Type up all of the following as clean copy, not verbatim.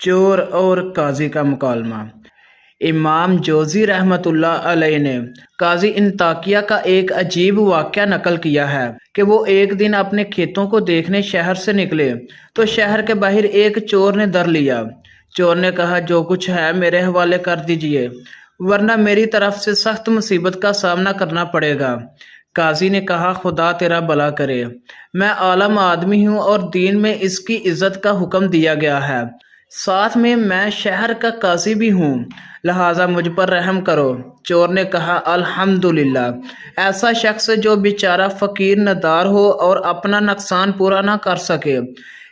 چور اور قاضی کا مکالمہ۔ امام جوزی رحمۃ اللہ علیہ نے قاضی انطاکیہ کا ایک عجیب واقعہ نقل کیا ہے کہ وہ ایک دن اپنے کھیتوں کو دیکھنے شہر سے نکلے تو شہر کے باہر ایک چور نے در لیا۔ چور نے کہا، جو کچھ ہے میرے حوالے کر دیجئے ورنہ میری طرف سے سخت مصیبت کا سامنا کرنا پڑے گا۔ قاضی نے کہا، خدا تیرا بھلا کرے، میں عالم آدمی ہوں اور دین میں اس کی عزت کا حکم دیا گیا ہے، ساتھ میں شہر کا قاضی بھی ہوں، لہٰذا مجھ پر رحم کرو۔ چور نے کہا، الحمدللہ، ایسا شخص جو بیچارہ فقیر ندار ہو اور اپنا نقصان پورا نہ کر سکے،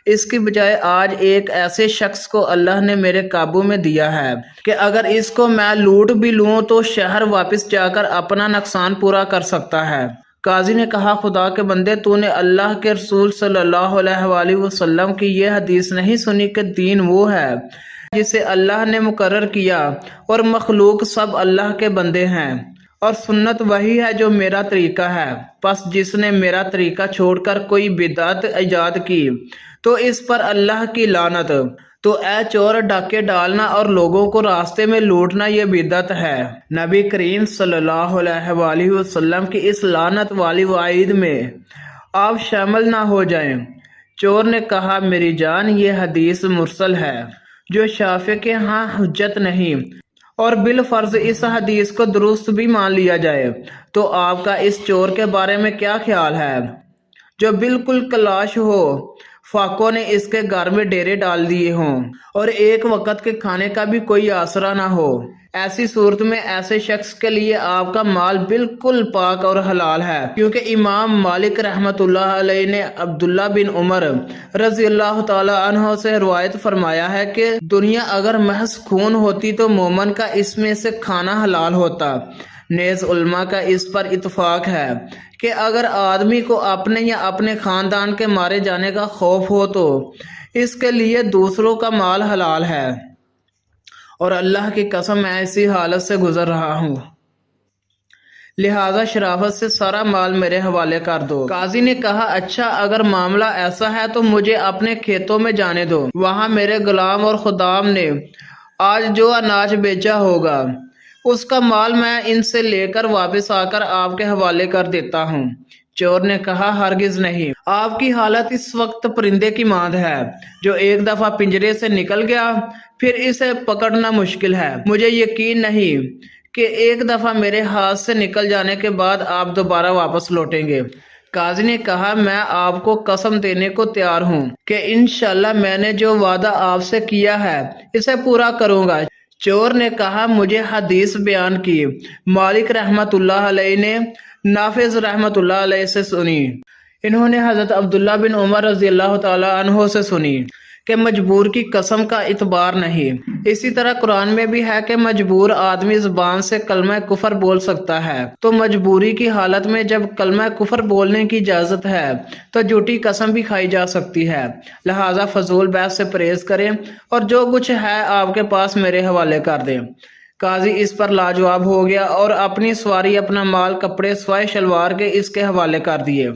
اس کی بجائے آج ایک ایسے شخص کو اللہ نے میرے قابو میں دیا ہے کہ اگر اس کو میں لوٹ بھی لوں تو شہر واپس جا کر اپنا نقصان پورا کر سکتا ہے۔ قاضی نے کہا، خدا کے بندے، تو نے اللہ کے رسول صلی اللہ علیہ وآلہ وسلم کی یہ حدیث نہیں سنی کہ دین وہ ہے جسے اللہ نے مقرر کیا اور مخلوق سب اللہ کے بندے ہیں، اور سنت وہی ہے جو میرا طریقہ ہے، پس جس نے میرا طریقہ چھوڑ کر کوئی بدعت ایجاد کی تو اس پر اللہ کی لعنت۔ تو اے چور، ڈاکے ڈالنا اور لوگوں کو راستے میں لوٹنا یہ بدعت ہے۔ نبی کریم صلی اللہ علیہ وآلہ وسلم کی اس لعنت والی وعید میں آپ شامل نہ ہو جائیں۔ چور نے کہا، میری جان، یہ حدیث مرسل ہے جو شافعی کے ہاں حجت نہیں، اور بالفرض اس حدیث کو درست بھی مان لیا جائے تو آپ کا اس چور کے بارے میں کیا خیال ہے جو بالکل کلاش ہو، فاقوں نے اس کے گھر میں ڈیرے ڈال دیے ہوں اور ایک وقت کے کھانے کا بھی کوئی آسرا نہ ہو؟ ایسی صورت میں ایسے شخص کے لیے آپ کا مال بالکل پاک اور حلال ہے، کیونکہ امام مالک رحمۃ اللہ علیہ نے عبداللہ بن عمر رضی اللہ تعالی عنہ سے روایت فرمایا ہے کہ دنیا اگر محض خون ہوتی تو مومن کا اس میں سے کھانا حلال ہوتا۔ نیز علماء کا اس پر اتفاق ہے کہ اگر آدمی کو اپنے یا اپنے خاندان کے مارے جانے کا خوف ہو تو اس کے لیے دوسروں کا مال حلال ہے، اور اللہ کی قسم میں اسی حالت سے گزر رہا ہوں، لہذا شرافت سے سارا مال میرے حوالے کر دو۔ قاضی نے کہا، اچھا، اگر معاملہ ایسا ہے تو مجھے اپنے کھیتوں میں جانے دو، وہاں میرے غلام اور خدام نے آج جو اناج بیچا ہوگا اس کا مال میں ان سے لے کر واپس آ کر آپ کے حوالے کر دیتا ہوں۔ چور نے کہا، ہرگز نہیں، آپ کی حالت اس وقت پرندے کی مانند ہے جو ایک دفعہ پنجرے سے نکل گیا پھر اسے پکڑنا مشکل ہے۔ مجھے یقین نہیں کہ ایک دفعہ میرے ہاتھ سے نکل جانے کے بعد آپ دوبارہ واپس لوٹیں گے۔ قاضی نے کہا، میں آپ کو قسم دینے کو تیار ہوں کہ انشاءاللہ میں نے جو وعدہ آپ سے کیا ہے اسے پورا کروں گا۔ چور نے کہا، مجھے حدیث بیان کی مالک رحمت اللہ علیہ نے نافذ رحمت اللہ علیہ سے سنی، انہوں نے حضرت عبداللہ بن عمر رضی اللہ تعالی عنہ سے سنی کہ مجبور کی قسم کا اعتبار نہیں۔ اسی طرح قرآن میں بھی ہے کہ مجبور آدمی زبان سے کلمہ کفر بول سکتا ہے، تو مجبوری کی حالت میں جب کلمہ کفر بولنے کی اجازت ہے تو جھوٹی قسم بھی کھائی جا سکتی ہے، لہٰذا فضول بحث سے پرہیز کریں اور جو کچھ ہے آپ کے پاس میرے حوالے کر دیں۔ قاضی اس پر لاجواب ہو گیا اور اپنی سواری، اپنا مال، کپڑے سوائے شلوار کے اس کے حوالے کر دیے۔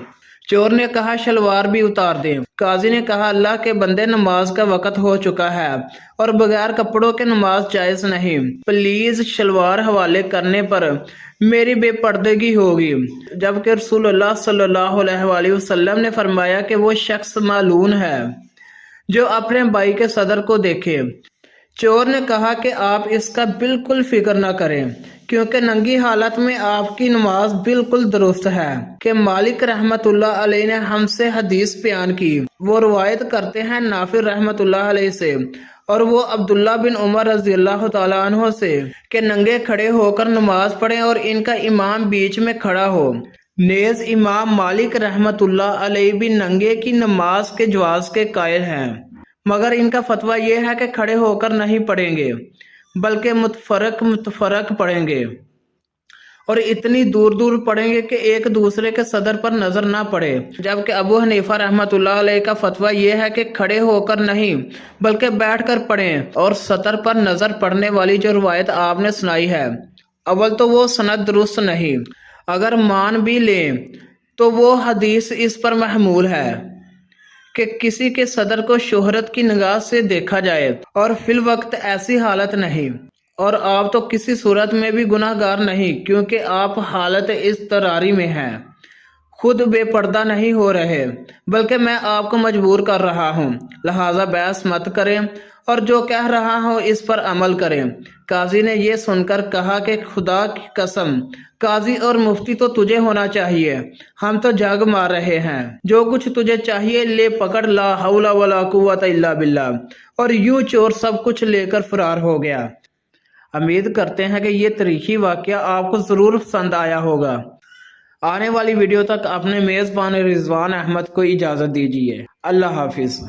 چور نے کہا، شلوار بھی اتار دیں۔ قاضی نے کہا، اللہ کے بندے، نماز کا وقت ہو چکا ہے اور بغیر کپڑوں کے نماز جائز نہیں، پلیز شلوار حوالے کرنے پر میری بے پردگی ہوگی، جبکہ رسول اللہ صلی اللہ علیہ وآلہ وسلم نے فرمایا کہ وہ شخص ملعون ہے جو اپنے بھائی کے صدر کو دیکھے۔ چور نے کہا کہ آپ اس کا بالکل فکر نہ کریں، کیونکہ ننگی حالت میں آپ کی نماز بالکل درست ہے کہ مالک رحمت اللہ علیہ نے ہم سے حدیث بیان کی۔ وہ روایت کرتے ہیں نافع رحمت اللہ علیہ سے اور وہ عبداللہ بن عمر رضی اللہ تعالی عنہ سے کہ ننگے کھڑے ہو کر نماز پڑھیں اور ان کا امام بیچ میں کھڑا ہو۔ نیز امام مالک رحمت اللہ علیہ بھی ننگے کی نماز کے جواز کے قائل ہیں، مگر ان کا فتویٰ یہ ہے کہ کھڑے ہو کر نہیں پڑھیں گے بلکہ متفرق پڑھیں گے، اور اتنی دور دور پڑھیں گے کہ ایک دوسرے کے صدر پر نظر نہ پڑے، جبکہ ابو حنیفہ رحمت اللہ علیہ کا فتویٰ یہ ہے کہ کھڑے ہو کر نہیں بلکہ بیٹھ کر پڑھیں، اور سطر پر نظر پڑنے والی جو روایت آپ نے سنائی ہے، اول تو وہ سند درست نہیں، اگر مان بھی لیں تو وہ حدیث اس پر محمول ہے کہ کسی کے صدر کو شہرت کی نگاہ سے دیکھا جائے، اور فی الوقت ایسی حالت نہیں، اور آپ تو کسی صورت میں بھی گناہ گار نہیں، کیونکہ آپ حالت اضطراری میں ہیں، خود بے پردہ نہیں ہو رہے، بلکہ میں آپ کو مجبور کر رہا ہوں، لہذا بحث مت کریں اور جو کہہ رہا ہوں اس پر عمل کریں۔ قاضی نے یہ سن کر کہا کہ خدا کی قسم، قاضی اور مفتی تو تجھے ہونا چاہیے، ہم تو جھگ مار رہے ہیں، جو کچھ تجھے چاہیے لے پکڑ، لا حول ولا قوت الا باللہ، اور یوں چور سب کچھ لے کر فرار ہو گیا۔ امید کرتے ہیں کہ یہ تاریخی واقعہ آپ کو ضرور پسند آیا ہوگا۔ آنے والی ویڈیو تک اپنے میزبان رضوان احمد کو اجازت دیجیے۔ اللہ حافظ۔